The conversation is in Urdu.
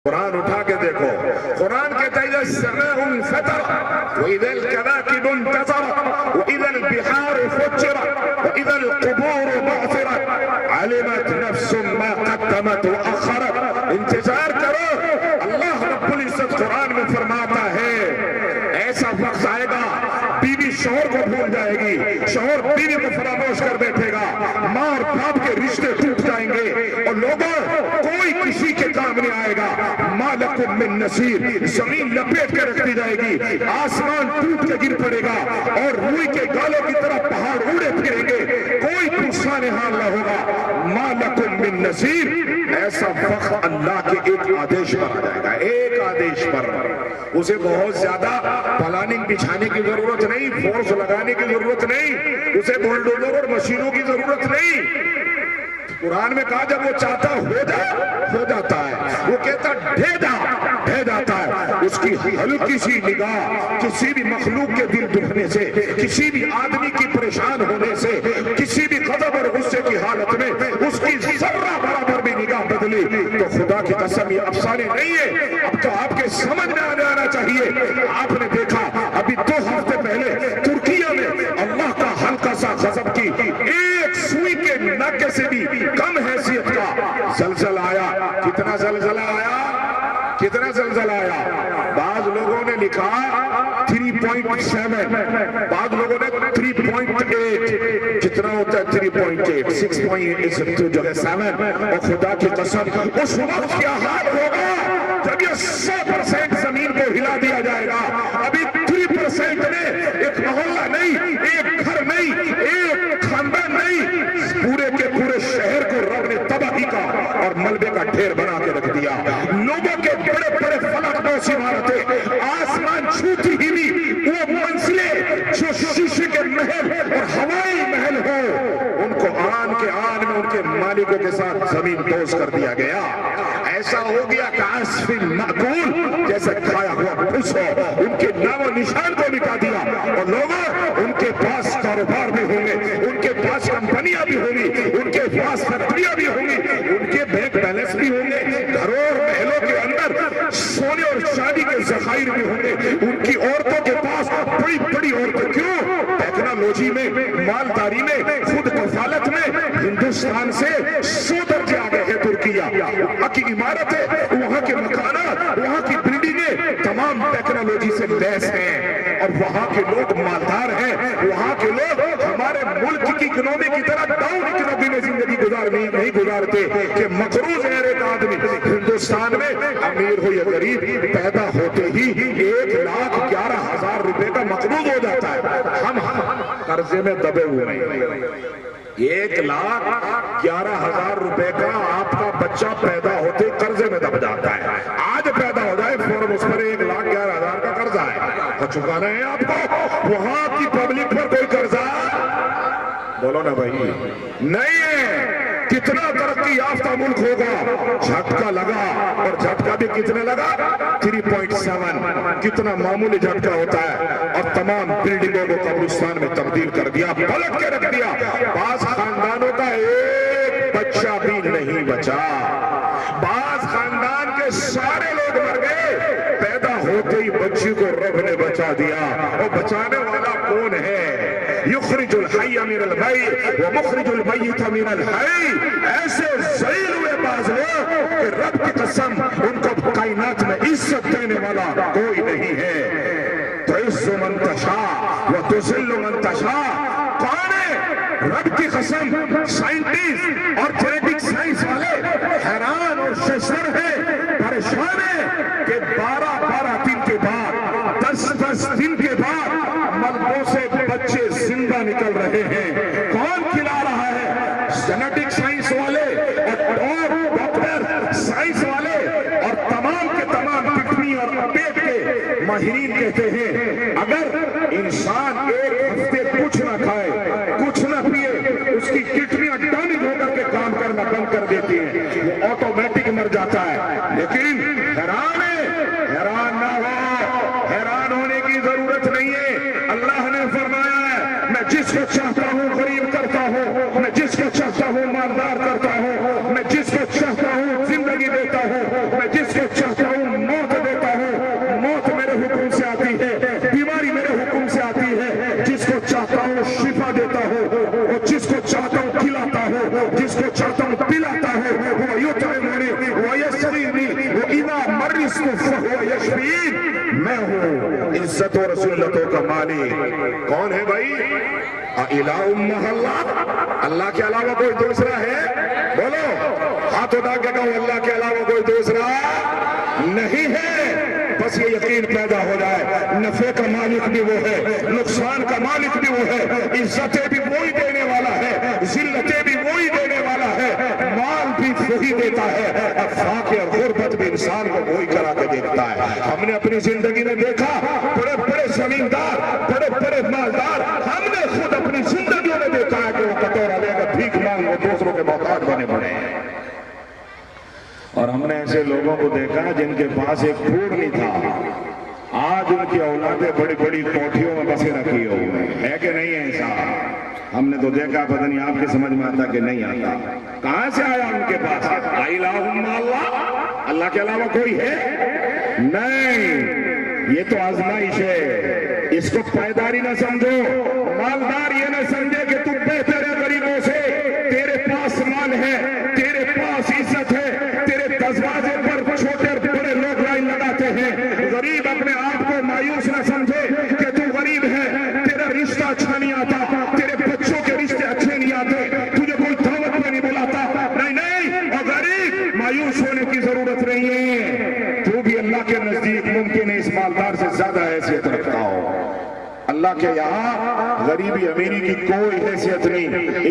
قرآن اٹھا کے دیکھو، قرآن کہتا ہے اذا السماء انفطرت واذا الكواكب انتثرت واذا البحار فجرت واذا القبور بعثرت علمت نفس ما قدمت واخرت۔ انتظار کرو، اللہ رب العزت قرآن میں فرماتا ہے ایسا وقت آئے گا بیوی شوہر کو بھول جائے گی، شوہر بیوی کو فراموش کر بیٹھے گا، ماں اور باپ کے رشتے ٹوٹ جائیں گے اور لوگوں کوئی کسی کے کام نہیں آئے گا۔ ما لکم من نصیر، زمین لپیٹ کے رکھ دی جائے گی، آسمان ٹوٹ کے گر پڑے گا اور روئی کے گالوں کی طرح پہاڑ اڑے پھریں گے، کوئی پوچھنے حال نہ ہوگا۔ ما لکم من نصیر، ایسا وقت اللہ کے ایک آدیش پر آ جائے گا، ایک آدیش پر۔ اسے بہت زیادہ پلاننگ بچھانے کی ضرورت نہیں، فورس لگانے کی ضرورت نہیں، اسے بلڈوزر اور مشینوں کی ضرورت نہیں۔ قرآن میں کہا جب وہ چاہتا ہو جاتا ہے، وہ کہتا ڈھے جاتا ہے۔ اس کی ہلکی سی نگاہ کسی بھی مخلوق کے دل دکھنے سے، کسی بھی آدمی کی پریشان ہونے سے، کسی بھی غضب اور غصے کی حالت میں اس کی ذرہ برابر بھی نگاہ بدلی تو خدا کی قسم یہ افسانے نہیں ہے، اب تو آپ کے سمجھ میں آنا چاہیے۔ آپ نے دیکھا ابھی 2 ہفتے پہلے ترکیہ میں اللہ کا ہلکا سا غضب کی ایک سوئی کے ناکے سے بھی کم حیثیت کا زلزلہ آیا۔ کتنا زلزلہ آیا؟ کتنا زلزلہ آیا؟ بعض لوگوں نے لکھا 3.7، بعض لوگوں نے 3.8۔ کتنا ہوتا ہے 3.8؟ 6.7۔ اور خدا کی قسم اس وقت کیا حال ہوگا جب یہ 100% زمین کو ہلا دیا جائے گا۔ ابھی 3% نے ایک محلہ نہیں، ایک گھر نہیں، ایک خاندان نہیں، پورے کے پورے شہر کو رب نے تباہی کا اور ملبے کا ڈھیر بنا کے رکھ دیا۔ لوگوں کے بڑے بڑے فلک بوسی عمارتیں آسمان چھوتی ہی نہیں، وہ منزلیں جو شیشے کے محل اور ہوائی محل ہو ان کو آن میں ان کے مالکوں کے ساتھ زمین دوز کر دیا گیا۔ ایسا ہو گیا کہ عصف مأکول، جیسے کھایا ہوا بھوس ہو، ان کے نام و نشان کو مٹا دیا۔ اور لوگوں ان کے پاس کاروبار بھی ہوں گے، ان کے پاس کمپنیاں بھی ہوں گی، ان کے پاس فیکٹریاں بھی ہوں گی، ان کے بینک بیلنس بھی ہوں گے، گھروں اور محلوں کے اندر سونے اور چاندی کے ذخائر بھی ہوں گے، ان کی عورتوں کے پاس بڑی بڑی عورتیں، کیوں؟ ٹیکنالوجی میں، مالداری میں، خود کفالت میں ہندوستان سے 100 درجے آگے ہے ترکیہ۔ وہاں کی عمارتیں، وہاں کے مکانات، وہاں کی بلڈنگیں تمام ٹیکنالوجی سے لیس ہیں، اور وہاں کے لوگ مالدار ہیں، وہاں کے لوگ ہمارے ملک کی اکنومی کی طرح ڈاؤن اکنومی میں زندگی نہیں گزارتے کہ مقروض ہے ایک آدمی۔ ہندوستان میں امیر ہو یا غریب پیدا ہوتے ہی 1,11,000 روپے کا مقروض ہو جاتا ہے۔ ہم قرضے میں دبے ہوئے ہیں۔ 1,11,000 روپے کا آپ کا بچہ پیدا ہوتے قرضے میں دب جاتا ہے۔ آج پیدا ہو جائے فوراً اس پر 1,11,000 کا قرضہ ہے، چکانا ہے آپ کو۔ وہاں کی پبلک پر کوئی قرضہ بولو نا بھائی نہیں ہے۔ کتنا ترقی یافتہ ملک ہوگا، جھٹکا لگا، اور جھٹکا بھی کتنے لگا؟ 3.7۔ کتنا معمولی جھٹکا ہوتا ہے، اور تمام بلڈنگوں کو قبرستان میں تبدیل کر دیا، پلٹ کے رکھ دیا۔ بعض خاندانوں کا ایک بچہ بھی نہیں بچا، بعض خاندان کے سارے لوگ مر گئے۔ پیدا ہوتے ہی بچی کو رب نے بچا دیا، اور بچانے والا کون ہے؟ یخرج الحی من المیت ومخرج المیت من الحی۔ ایسے ذلیل ہوئے بعض لوگ کہ رب کی قسم ان کو کائنات میں عزت دینے والا کوئی نہیں ہے۔ تعز من تشاء وتذل من تشاء۔ کون ہے؟ رب کی قسم سائنٹسٹ اور جینیٹک سائنس والے حیران اور شرمندہ ہیں، پریشان ہیں کہ 12 دن کے بعد، 10 دن کے بعد ملبوں سے بچے زندہ نکل رہے ہیں۔ کون کھلا رہا ہے؟ جینیٹک سائنس والے اور ڈاکٹر سائنس والے اور تمام کے تمام کڈنی اور پیٹ کے ماہرین کہتے ہیں اگر انسان ایک ہفتے کچھ نہ کھائے، کچھ نہ پیے، اس کی کڈنیاں ڈیمیج ہو کر کے کام کرنا بند کر دیتی ہیں، وہ آٹومیٹک مر جاتا ہے۔ لیکن حیران ہے، حیران نہ ہو، حیران ہونے کی ضرورت نہیں ہے۔ اللہ نے فرمایا ہے میں جس کو چاہتا ہوں غریب کرتا ہوں، میں جس کو چاہتا ہوں مالدار کرتا ہوں، میں جس کو چاہتا ہوں زندگی دیتا ہوں، میں جس کو چاہتا مریض فہو یشفین، میں ہوں عزت و رسولتوں کا مالک۔ کون ہے بھائی؟ الہ مع اللہ، اللہ کے علاوہ کوئی دوسرا ہے؟ بولو، ہاتھ اٹھا کے کہو اللہ کے علاوہ کوئی دوسرا نہیں ہے۔ بس یہ یقین پیدا ہو جائے نفع کا مالک بھی وہ ہے، نقصان کا مالک بھی وہ ہے، عزتیں بھی وہی دینے والا ہے، ذلتیں بھی وہی دینے والا ہے، مال بھی وہی دیتا ہے، اور فاقے اور غربت بھی انسان کو وہی کرا کے دیتا ہے۔ ہم نے اپنی زندگی میں دیکھا بڑے بڑے زمیندار، بڑے بڑے مالدار، ہم نے خود اپنی زندگیوں میں دیکھا ہے کہ وہ کٹورا لے کر بھیک مانگ وہ دوسروں کے محتاج بنے پڑے ہیں۔ اور ہم نے ایسے لوگوں کو دیکھا جن کے پاس ایک پھوڑ نہیں تھا، آج ان کی اولادیں بڑی بڑی کوٹھیوں میں بسیرا کیے ہوئے ہیں، ہے کہ نہیں ہے ایسا؟ ہم نے تو دیکھا، پتہ نہیں آپ کے سمجھ میں آتا کہ نہیں آتا، کہاں سے آیا ان کے پاس؟ الہ مع اللہ، اللہ کے علاوہ کوئی ہے نہیں۔ یہ تو آزمائش ہے، اس کو پائیداری نہ سمجھو۔ مالدار یہ نہ سمجھے کہ تم بہتر ہے غریبوں سے، تیرے پاس مال ہے، تیرے پاس عزت ہے، دروازے پر چھوٹے اور بڑے لوگ لائن لگاتے ہیں۔ غریب اپنے آپ کو مایوس نہ سمجھے کہ تو غریب ہے، تیرا رشتہ اچھا نہیں آتا، تیرے بچوں کے رشتے اچھے نہیں آتے، تجھے کوئی دعوت میں نہیں بلاتا، نہیں، اور غریب مایوس ہونے کی ضرورت نہیں ہے۔ تو بھی اللہ کے نزدیک ممکن ہے اس مالدار سے زیادہ حیثیت رکھتا ہو، اللہ کے یہاں غریبی امیری کی کوئی حیثیت نہیں۔